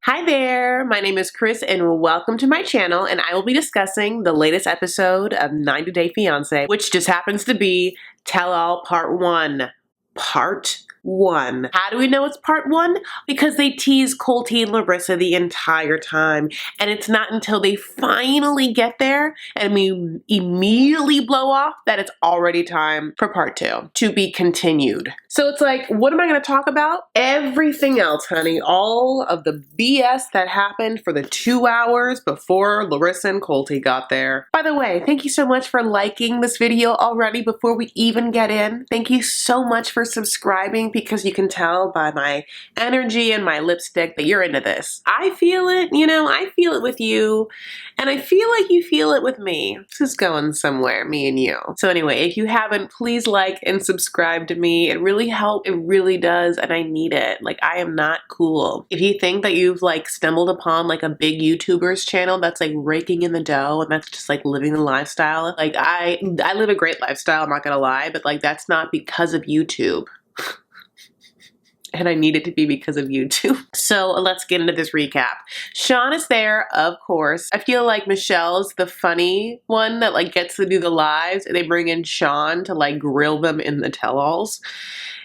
Hi there, my name is Chris and welcome to my channel, and I will be discussing the latest episode of 90 Day Fiance, which just happens to be Tell All Part 1. Part 1. How do we know it's Part 1? Because they tease Coltee and Larissa the entire time, and it's not until they finally get there and we immediately blow off that it's already time for Part 2 to be continued. So it's like, what am I going to talk about? Everything else, honey. All of the BS that happened for the 2 hours before Larissa and Coltee got there. By the way, thank you so much for liking this video already before we even get in. Thank you so much for subscribing, because you can tell by my energy and my lipstick that you're into this. I feel it, I feel it with you, and I feel like you feel it with me. This is going somewhere, me and you. So anyway, if you haven't, please like and subscribe to me. It really helps. It really does, and I need it. Like, I am not cool. If you think that you've like stumbled upon like a big YouTuber's channel that's like raking in the dough and that's just like living the lifestyle, like I live a great lifestyle, I'm not gonna lie, but like that's not because of YouTube. And I need it to be because of YouTube. So let's get into this recap. Sean is there, of course. I feel like Michelle's the funny one that like gets to do the lives, and they bring in Sean to like grill them in the tell-alls.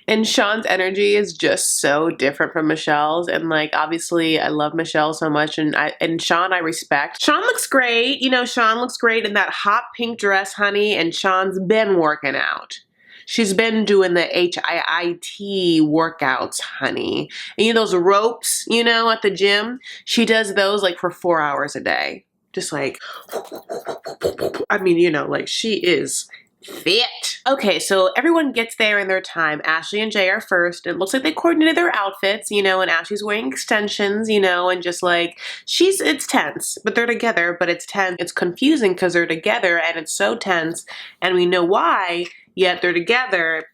And Sean's energy is just so different from Michelle's, and like obviously I love Michelle so much, and Sean I respect. Sean looks great, Sean looks great in that hot pink dress, honey, and Sean's been working out. She's been doing the HIIT workouts, honey. And those ropes, at the gym, she does those like for 4 hours a day. Just like, I mean, like she is fit. Okay, so everyone gets there in their time. Ashley and Jay are first. It looks like they coordinated their outfits, and Ashley's wearing extensions, and just like, it's tense, but they're together, but it's tense. It's confusing because they're together and it's so tense, and we know why, yet they're together.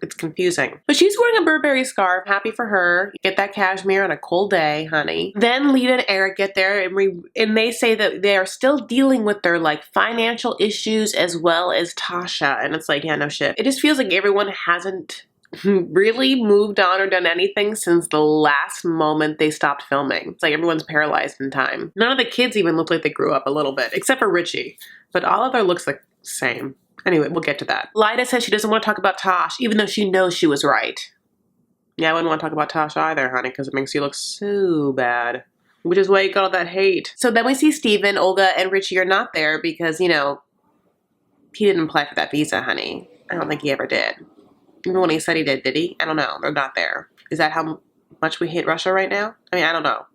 It's confusing. But she's wearing a Burberry scarf. Happy for her. Get that cashmere on a cold day, honey. Then Leida and Eric get there, and they say that they are still dealing with their like financial issues as well as Tasha. And it's like, yeah, no shit. It just feels like everyone hasn't really moved on or done anything since the last moment they stopped filming. It's like everyone's paralyzed in time. None of the kids even look like they grew up a little bit, except for Richie. But all of them looks like the same. Anyway, we'll get to that. Leida says she doesn't want to talk about Tosh, even though she knows she was right. Yeah, I wouldn't want to talk about Tosh either, honey, because it makes you look so bad. Which is why you got all that hate. So then we see Steven, Olga, and Richie are not there because, he didn't apply for that visa, honey. I don't think he ever did. Even when he said he did he? I don't know. They're not there. Is that how much we hate Russia right now? I mean, I don't know.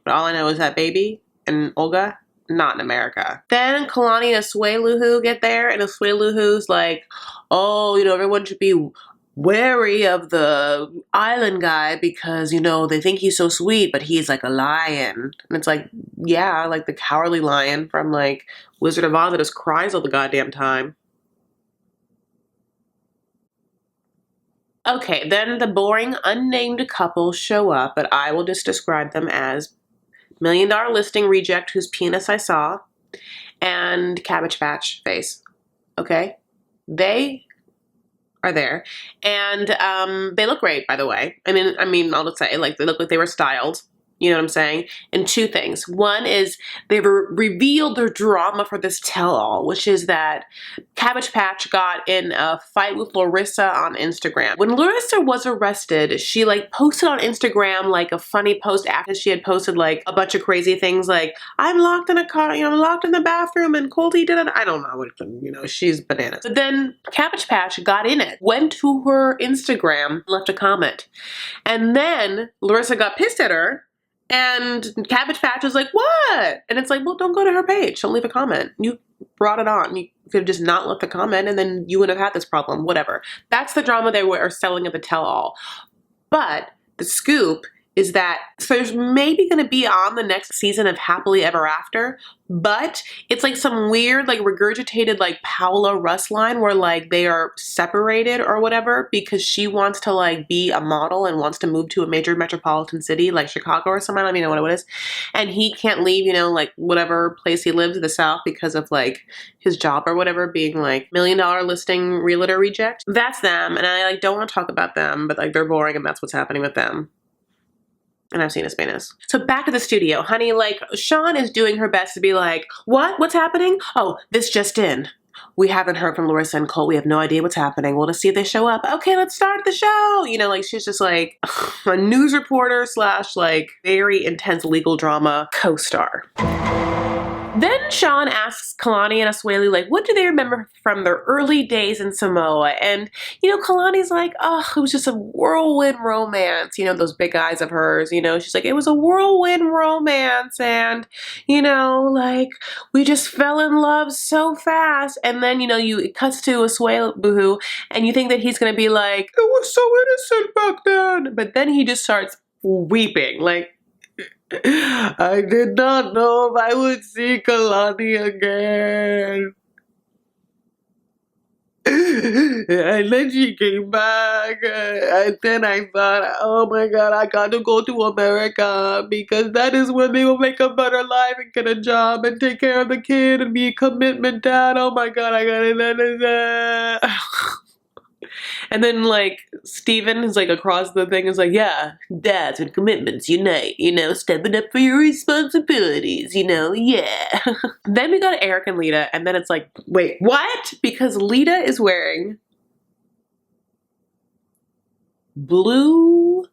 But all I know is that baby and Olga, not in America. Then Kalani and Asuelu get there, and Asuelu's like, oh, everyone should be wary of the island guy because, they think he's so sweet, but he's like a lion. And it's like, yeah, like the cowardly lion from like Wizard of Oz that just cries all the goddamn time. Okay, then the boring unnamed couple show up, but I will just describe them as $1 Million Listing reject whose penis I saw, and Cabbage Patch face. Okay? They are there. And they look great, by the way. I mean, I'll just say, like, they look like they were styled. You know what I'm saying? And two things. One is they've revealed their drama for this tell-all, which is that Cabbage Patch got in a fight with Larissa on Instagram. When Larissa was arrested, she like posted on Instagram like a funny post after she had posted like a bunch of crazy things like, I'm locked in a car, I'm locked in the bathroom, and Coltee did it. I don't know, she's bananas. But then Cabbage Patch got in it, went to her Instagram, left a comment. And then Larissa got pissed at her, and Cabbage Patch was like, what? And it's like, well, don't go to her page. Don't leave a comment. You brought it on. You could have just not left a comment, and then you wouldn't have had this problem. Whatever. That's the drama they were selling at the tell-all. But the scoop is that, so there's maybe going to be on the next season of Happily Ever After, but it's like some weird, like regurgitated, like Paola Russ line where like they are separated or whatever because she wants to like be a model and wants to move to a major metropolitan city like Chicago or something. I don't even know what it is. And he can't leave, like whatever place he lives in the South because of like his job or whatever being like $1 Million Listing realtor reject. That's them. And I like don't want to talk about them, but like they're boring and that's what's happening with them. And I've seen a Spanish. So back to the studio. Honey, like, Sean is doing her best to be like, what? What's happening? Oh, this just in. We haven't heard from Larissa and Colt. We have no idea what's happening. We'll just see if they show up. Okay, let's start the show. You know, like, she's just like a news reporter slash like very intense legal drama co-star. Then Sean asks Kalani and Asuelu, like, what do they remember from their early days in Samoa? And, you know, Kalani's like, oh, it was just a whirlwind romance. You know, those big eyes of hers, you know, she's like, it was a whirlwind romance. And, you know, like, we just fell in love so fast. And then, you know, it cuts to Asuelu, and you think that he's going to be like, it was so innocent back then. But then he just starts weeping, like, I did not know if I would see Kalani again. And then she came back, and then I thought, oh my God, I got to go to America because that is when they will make a better life and get a job and take care of the kid and be a commitment dad. Oh my God, I got it. And then, like, Steven is, like, across the thing is like, yeah, dads and commitments unite, you know, stepping up for your responsibilities, you know, yeah. Then we go to Eric and Leida, and then it's like, wait, what? Because Leida is wearing blue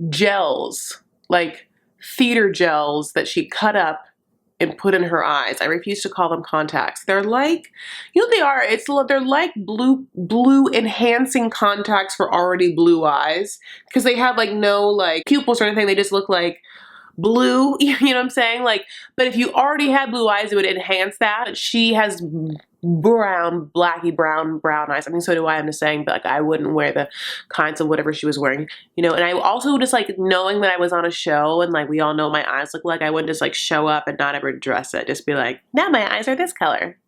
gels, like theater gels that she cut up and put in her eyes. I refuse to call them contacts. They're like, you know what they are? They're like blue enhancing contacts for already blue eyes, because they have like no like pupils or anything. They just look like blue, you know what I'm saying? Like, but if you already had blue eyes, it would enhance that. She has blacky brown eyes. I mean, so do I, I'm just saying, but like, I wouldn't wear the kinds of whatever she was wearing, you know. And I also just like knowing that I was on a show and like we all know my eyes look like, I wouldn't just like show up and not ever dress it, just be like, now my eyes are this color,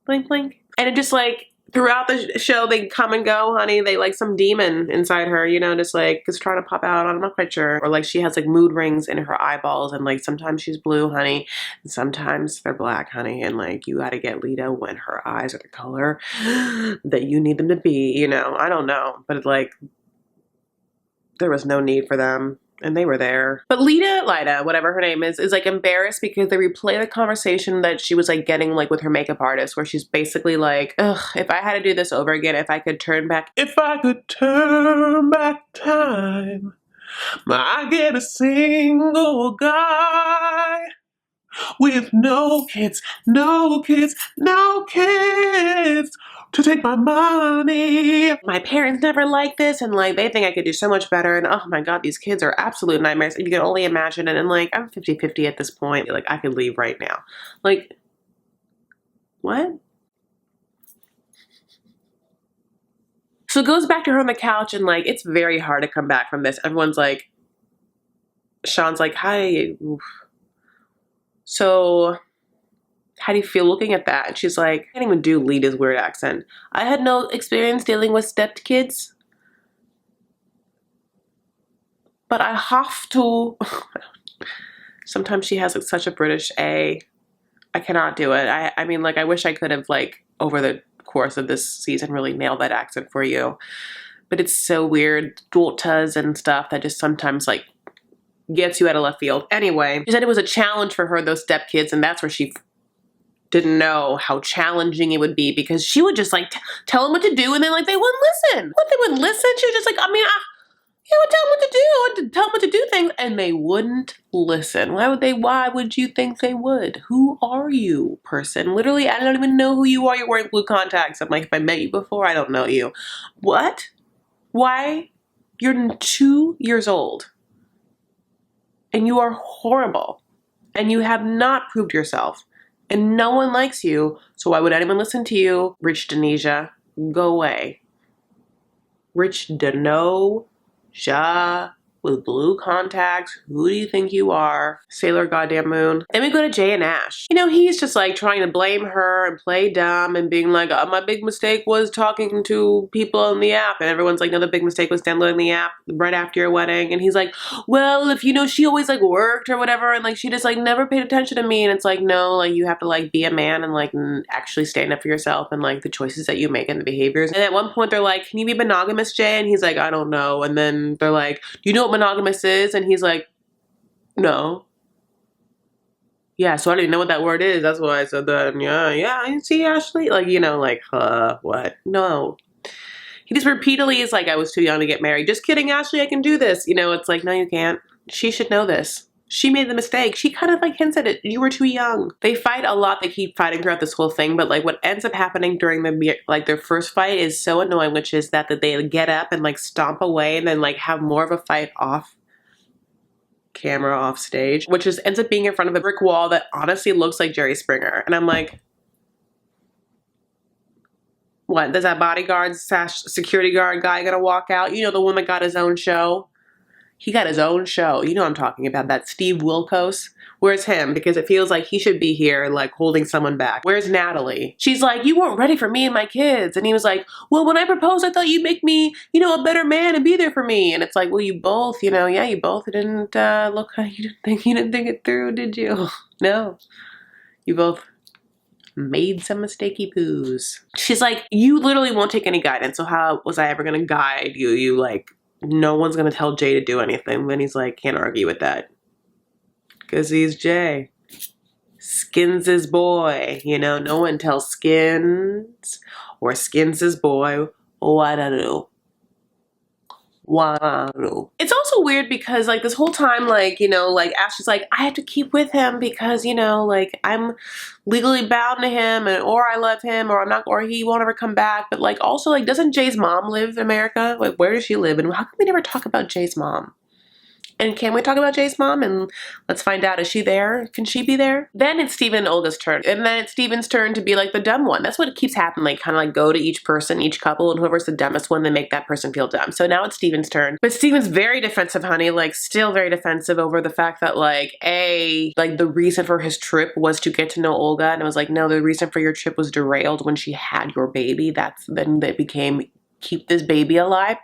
blink blink. And it just like throughout the show they come and go, honey. They like some demon inside her, you know, just like is trying to pop out. I'm not quite sure. Or like she has like mood rings in her eyeballs, and like sometimes she's blue, honey, and sometimes they're black, honey. And like you gotta get Leida when her eyes are the color that you need them to be, you know. I don't know, but like there was no need for them. And they were there. But Leida, whatever her name is like embarrassed because they replay the conversation that she was like getting like with her makeup artist, where she's basically like, ugh, if I had to do this over again, if I could turn back time, I get a single guy with no kids to take my money. My parents never liked this, and like they think I could do so much better, and oh my God, these kids are absolute nightmares. If you can only imagine it. And like I'm 50-50 at this point. Like I could leave right now. Like what? So it goes back to her on the couch, and like it's very hard to come back from this. Everyone's like, Sean's like, hi. Oof. So how do you feel looking at that? And she's like, I can't even do Leida's weird accent. I had no experience dealing with stepkids, but I have to. Sometimes she has like such a British A. I cannot do it. I mean, like, I wish I could have like over the course of this season really nailed that accent for you. But it's so weird. Daughters and stuff that just sometimes like gets you out of left field. Anyway, she said it was a challenge for her, those stepkids, and that's where she didn't know how challenging it would be, because she would just like tell them what to do, and then like they wouldn't listen. What, they wouldn't listen? She was just like, I mean, you would tell them what to do, and tell them what to do things, and they wouldn't listen. Why would you think they would? Who are you, person? Literally, I don't even know who you are. You're wearing blue contacts. I'm like, if I met you before, I don't know you. What? Why? You're 2 years old, and you are horrible, and you have not proved yourself. And no one likes you, so why would anyone listen to you? Rich Denisha, go away. Rich Denisha with blue contacts. Who do you think you are? Sailor Goddamn Moon. Then we go to Jay and Ash. You know, he's just like trying to blame her and play dumb and being like, oh, my big mistake was talking to people on the app. And everyone's like, no, the big mistake was downloading the app right after your wedding. And he's like, well, if you know, she always like worked or whatever, and like she just like never paid attention to me. And it's like, no, like you have to like be a man and like actually stand up for yourself and like the choices that you make and the behaviors. And at one point they're like, can you be monogamous, Jay? And he's like, I don't know. And then they're like, do you know what what monogamous is? And he's like, no. Yeah, so I didn't know what that word is. That's why I said that. Yeah, you see, Ashley? Like, you know, like, what? No. He just repeatedly is like, I was too young to get married. Just kidding, Ashley, I can do this. You know, it's like, no, you can't. She should know this. She made the mistake. She kind of like hints at it. You were too young. They fight a lot. They keep fighting throughout this whole thing. But like what ends up happening during their first fight is so annoying, which is that they get up and like stomp away and then like have more of a fight off camera, off stage, which just ends up being in front of a brick wall that honestly looks like Jerry Springer. And I'm like, what? Does that bodyguard / security guard guy gonna walk out? You know, the one that got his own show? He got his own show. You know what I'm talking about, that Steve Wilkos. Where's him? Because it feels like he should be here, like, holding someone back. Where's Natalie? She's like, you weren't ready for me and my kids. And he was like, well, when I proposed, I thought you'd make me, you know, a better man and be there for me. And it's like, well, you both, you know, yeah, you both didn't look like you didn't think it through, did you? No. You both made some mistakey poos. She's like, you literally won't take any guidance. So how was I ever going to guide you? You like, no one's going to tell Jay to do anything. Then he's like, can't argue with that. Because he's Jay. Skins his boy. You know, no one tells Skins or Skins his boy what to do. It's also weird because like this whole time, like, you know, like Ashley's like, I have to keep with him because, you know, like I'm legally bound to him and or I love him or I'm not, or he won't ever come back. But like also like, doesn't Jay's mom live in America? Like where does she live? And how come we never talk about Jay's mom? And can we talk about Jay's mom? And let's find out. Is she there? Can she be there? Then it's Steven and Olga's turn. And then it's Steven's turn to be like the dumb one. That's what keeps happening. Like kind of like go to each person, each couple, and whoever's the dumbest one, they make that person feel dumb. So now it's Steven's turn. But Steven's very defensive, honey. Like still very defensive over the fact that like like the reason for his trip was to get to know Olga. And it was like, no, the reason for your trip was derailed when she had your baby. Then it became keep this baby alive.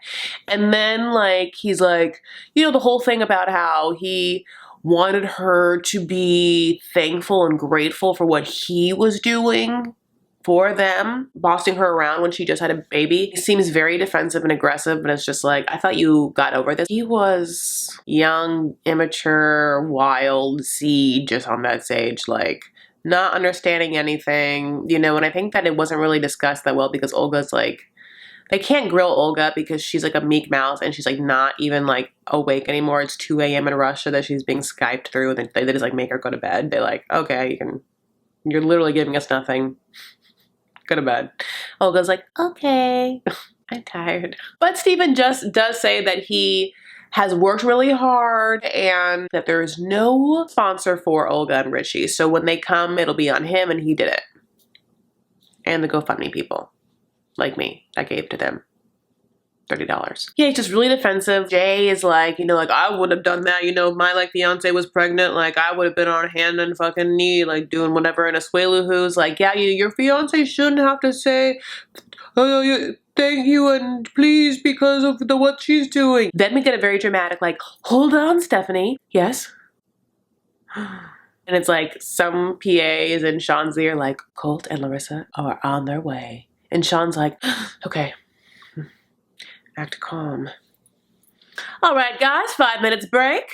And then like he's like, you know, the whole thing about how he wanted her to be thankful and grateful for what he was doing for them, bossing her around when she just had a baby. He seems very defensive and aggressive, but it's just like, I thought you got over this. He was young, immature, wild seed just on that stage, like not understanding anything, you know. And I think that it wasn't really discussed that well because Olga's like, they can't grill Olga because she's like a meek mouse and she's like not even like awake anymore. It's 2 a.m. in Russia that she's being Skyped through and they just like make her go to bed. They're like, okay, you're literally giving us nothing. Go to bed. Olga's like, okay, I'm tired. But Steven just does say that he has worked really hard and that there is no sponsor for Olga and Richie. So when they come, it'll be on him and he did it. And the GoFundMe people. Like me, I gave to them $30. Yeah, he's just really defensive. Jay is like, you know, like I would have done that, you know, my like fiance was pregnant, like I would have been on hand and fucking knee, like doing whatever. And Asuelu who's like, yeah, your fiance shouldn't have to say, oh, thank you and please because of what she's doing. Then we get a very dramatic, like, hold on, Stephanie. Yes. And it's like some PA is in Sean's ear, like, Colt and Larissa are on their way. And Sean's like, okay, act calm. All right, guys, 5 minutes break.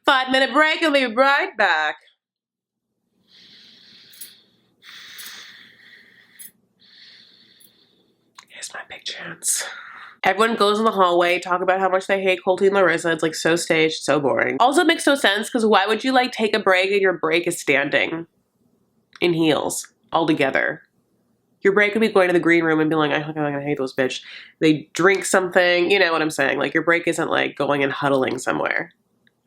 5-minute break and we'll be right back. Here's my big chance. Everyone goes in the hallway, talk about how much they hate Coltee and Larissa. It's like so staged, so boring. Also makes no sense because why would you like take a break and your break is standing in heels all together? Your break could be going to the green room and being like, I'm gonna hate those bitch. They drink something, you know what I'm saying? Like your break isn't like going and huddling somewhere.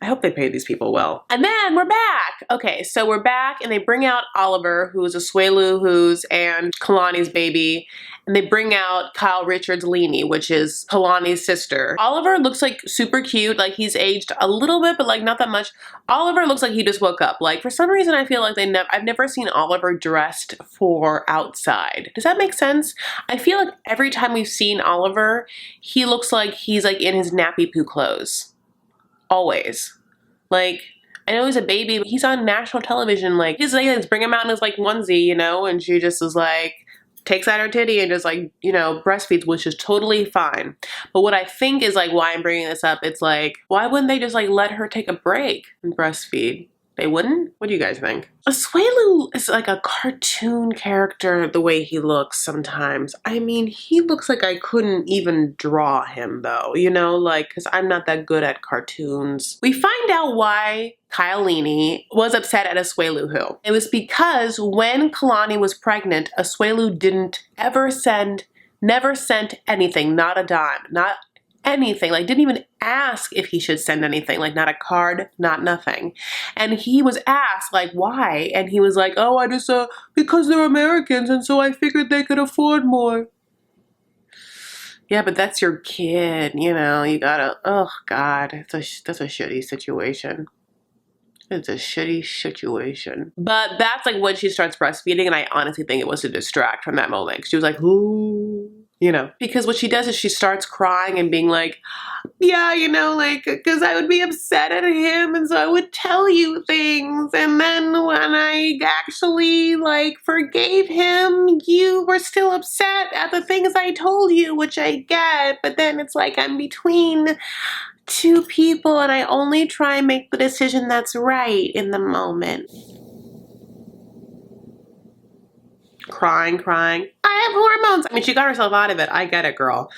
I hope they paid these people well. And then we're back. Okay, so we're back and they bring out Oliver, who's Asuelu and Kalani's baby. And they bring out Kyle Richards' Leanie, which is Kalani's sister. Oliver looks like super cute. Like he's aged a little bit, but like not that much. Oliver looks like he just woke up. Like for some reason, I feel like I've never seen Oliver dressed for outside. Does that make sense? I feel like every time we've seen Oliver, he looks like he's like in his nappy poo clothes. Always. Like, I know he's a baby, but he's on national television. Like, his legs bring him out in his like onesie, you know, and she just was like, takes out her titty and just like, you know, breastfeeds, which is totally fine. But what I think is like why I'm bringing this up, it's like, why wouldn't they just like let her take a break and breastfeed? They wouldn't? What do you guys think? Asuelu is like a cartoon character the way he looks sometimes. I mean, he looks like I couldn't even draw him though, you know, like, because I'm not that good at cartoons. We find out why Kalani was upset at Asuelu who. It was because when Kalani was pregnant, Asuelu never sent anything, not a dime, not anything, like didn't even ask if he should send anything, like not a card, not nothing. And he was asked like why, and he was like, oh, I just because they're Americans and so I figured they could afford more. Yeah, but that's your kid, you know, you gotta, oh God, that's a shitty situation. It's a shitty situation. But that's like when she starts breastfeeding, and I honestly think it was to distract from that moment. She was like, ooh, you know, because what she does is she starts crying and being like, yeah, you know, like, because I would be upset at him and so I would tell you things. And then when I actually like forgave him, you were still upset at the things I told you, which I get. But then it's like I'm between two people and I only try and make the decision that's right in the moment. Crying. I have hormones. I mean, she got herself out of it. I get it, girl.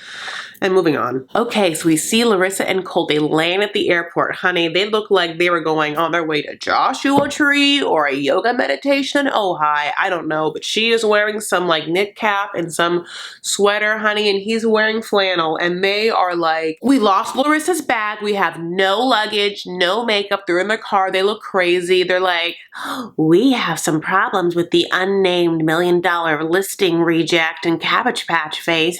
And moving on. Okay, so we see Larissa and Colt. They land at the airport. Honey, they look like they were going on their way to Joshua Tree or a yoga meditation. Oh, hi. I don't know. But she is wearing some like knit cap and some sweater, honey. And he's wearing flannel. And they are like, we lost Larissa's bag. We have no luggage, no makeup. They're in their car. They look crazy. They're like, we have some problems with the unnamed $1 million listing reject and Cabbage Patch face.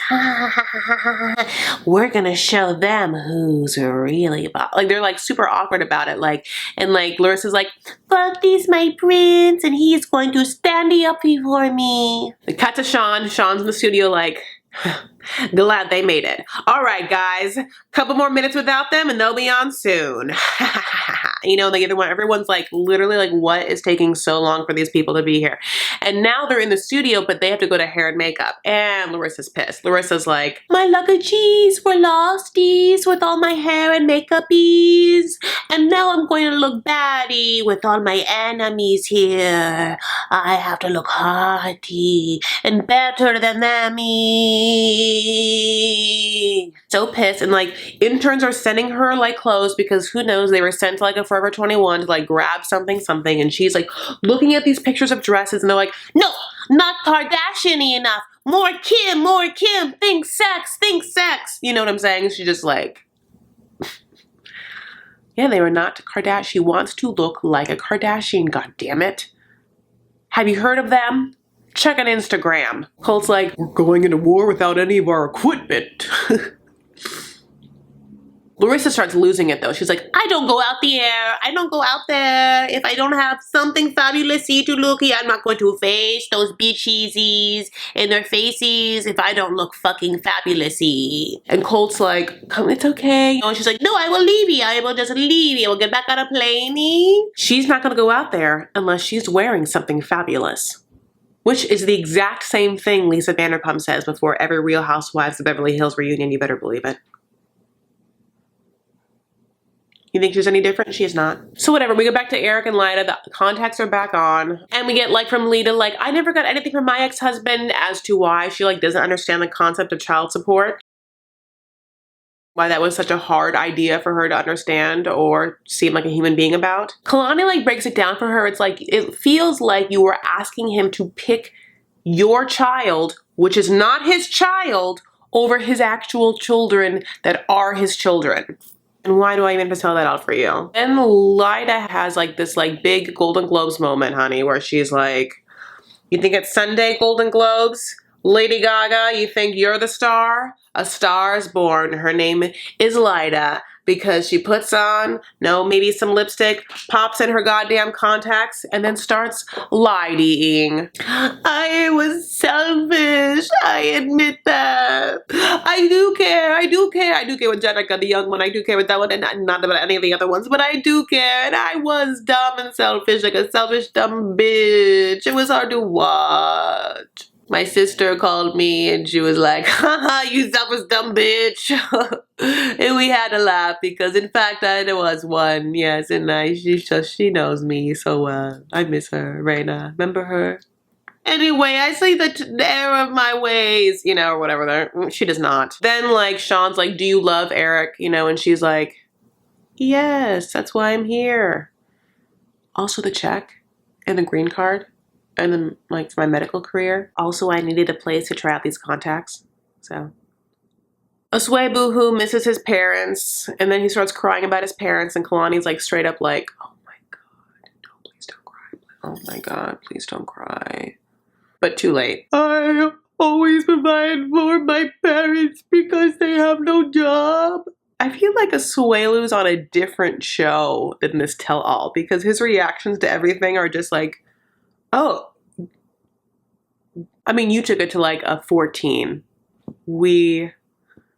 We're gonna show them who's really about. Like they're like super awkward about it. Like, and like Larissa's like, fuck, he's my prince and he's going to stand up for me. Cut to Sean. Sean's in the studio like, glad they made it. All right, guys, couple more minutes without them and they'll be on soon. You know, like everyone's like literally like, what is taking so long for these people to be here? And now they're in the studio, but they have to go to hair and makeup. And Larissa's pissed. Larissa's like, my luggages were losties with all my hair and makeupies. And now I'm going to look baddie with all my enemies here. I have to look hearty and better than them. So pissed. And like interns are sending her like clothes because who knows, they were sent to like a Forever 21 to like grab something. And she's like looking at these pictures of dresses and they're like, no, not Kardashian-y enough. More Kim, think sex. You know what I'm saying? She just like, yeah, they were not Kardashian. She wants to look like a Kardashian, god damn it. Have you heard of them? Check on Instagram. Colt's like, we're going into war without any of our equipment. Larissa starts losing it though. She's like, I don't go out there. I don't go out there if I don't have something fabulous-y to look at. I'm not going to face those bitcheesies in their faces if I don't look fucking fabulous-y. And Colt's like, come, it's okay. And she's like, no, I will leave you. I will just leave you. I will get back on a plane. She's not going to go out there unless she's wearing something fabulous. Which is the exact same thing Lisa Vanderpump says before every Real Housewives of Beverly Hills reunion. You better believe it. You think she's any different? She is not. So whatever, we go back to Eric and Leida, the contacts are back on. And we get like from Leida, like, I never got anything from my ex-husband as to why she like doesn't understand the concept of child support. Why that was such a hard idea for her to understand or seem like a human being about. Kalani like breaks it down for her. It's like, it feels like you were asking him to pick your child, which is not his child, over his actual children that are his children. And why do I even have to tell that out for you? And Leida has like this like big Golden Globes moment, honey, where she's like, you think it's Sunday Golden Globes? Lady Gaga, you think you're the star? A star is born. Her name is Leida because she puts on, maybe some lipstick, pops in her goddamn contacts, and then starts lighting. I was selfish. I admit that. I do care with Jenica, the young one. I do care with that one, and not about any of the other ones, but I do care. And I was dumb and selfish, like a selfish, dumb bitch. It was hard to watch. My sister called me and she was like, haha, you selfish dumb bitch. And we had to laugh because in fact I was one, yes, and she knows me so well. I miss her, Raina. Remember her? Anyway, I see the error of my ways, you know, or whatever. She does not. Then like Sean's like, do you love Eric? You know, and she's like, yes, that's why I'm here. Also the check and the green card. And then, like, for my medical career. Also, I needed a place to try out these contacts. So. Asuelu, who misses his parents, and then he starts crying about his parents, and Kalani's like straight up like, oh my god, no, please don't cry. Oh my god, please don't cry. But too late. I always provide for my parents because they have no job. I feel like Asuelu's on a different show than this tell-all because his reactions to everything are just like, oh. I mean, you took it to like a 14. We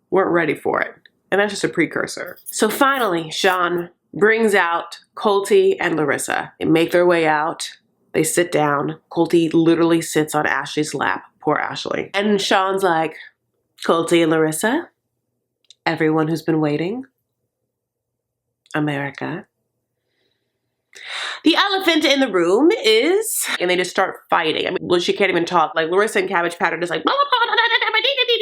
weren't ready for it. And that's just a precursor. So finally, Sean brings out Coltee and Larissa. They make their way out. They sit down. Coltee literally sits on Ashley's lap. Poor Ashley. And Sean's like, Coltee and Larissa, everyone who's been waiting, America. The elephant in the room is, and they just start fighting. I mean, well, she can't even talk. Like Larissa and Cabbage Patch are just like,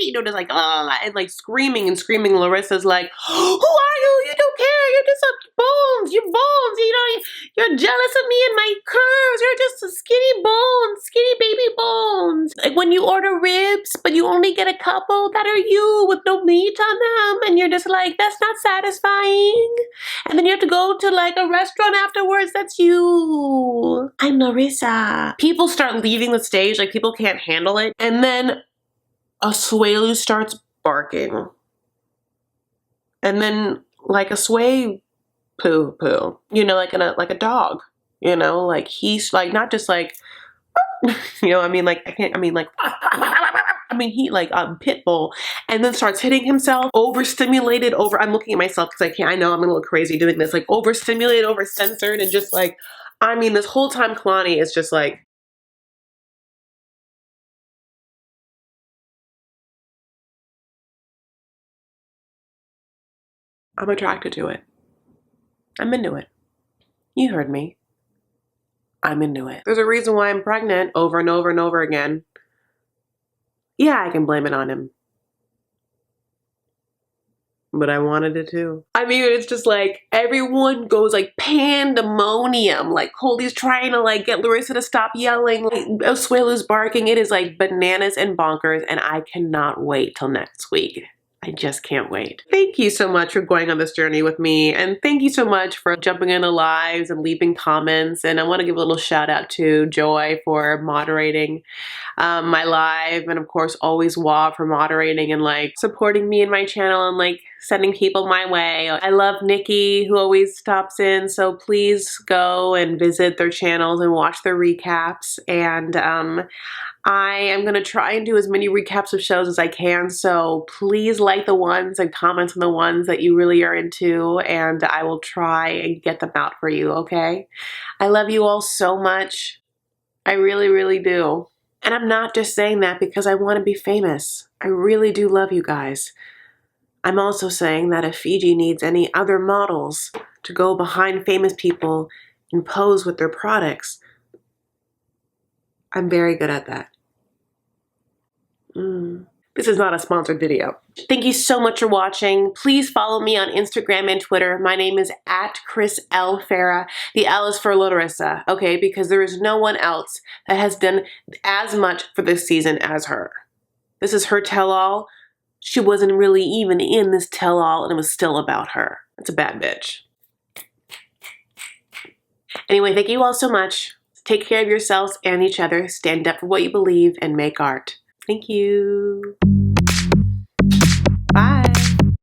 you know, just like, and like screaming and screaming. Larissa's like, who are you? You don't care. You're just a bones. You're bones. You know, you're jealous of me and my curves. You're just a skinny bones, skinny baby bones. Like when you order ribs, but you only get a couple that are you with no meat on them, and you're just like, that's not satisfying. And then you have to go to like a restaurant afterwards. That's you. I'm Larissa. People start leaving the stage, like people can't handle it. And then Asuelu starts barking. And then like a sway poo, you know, like a dog, you know, like he's like, not just like, you know, I mean, like, he like pit bull, and then starts hitting himself, overstimulated, I'm looking at myself because I know I'm a little crazy doing this, like overstimulated, overcensored, and just like, I mean, this whole time Kalani is just like, I'm attracted to it. I'm into it. You heard me. I'm into it. There's a reason why I'm pregnant over and over and over again. Yeah, I can blame it on him. But I wanted it too. I mean, it's just like everyone goes like pandemonium. Like Coltee's trying to like get Larissa to stop yelling. Like, Asuelu's barking. It is like bananas and bonkers, and I cannot wait till next week. I just can't wait. Thank you so much for going on this journey with me, and thank you so much for jumping into lives and leaving comments. And I want to give a little shout out to Joy for moderating my live, and of course always Wah for moderating and like supporting me and my channel and like sending people my way. I love Nikki who always stops in, so please go and visit their channels and watch their recaps. And I am going to try and do as many recaps of shows as I can, so please like the ones and comment on the ones that you really are into, and I will try and get them out for you, okay? I love you all so much. I really, really do. And I'm not just saying that because I want to be famous. I really do love you guys. I'm also saying that if Fiji needs any other models to go behind famous people and pose with their products, I'm very good at that. This is not a sponsored video. Thank you so much for watching. Please follow me on Instagram and Twitter. My name is @ChrisL_Farah. The L is for Larissa, okay? Because there is no one else that has done as much for this season as her. This is her tell-all. She wasn't really even in this tell-all, and it was still about her. That's a bad bitch. Anyway, thank you all so much. Take care of yourselves and each other. Stand up for what you believe and make art. Thank you.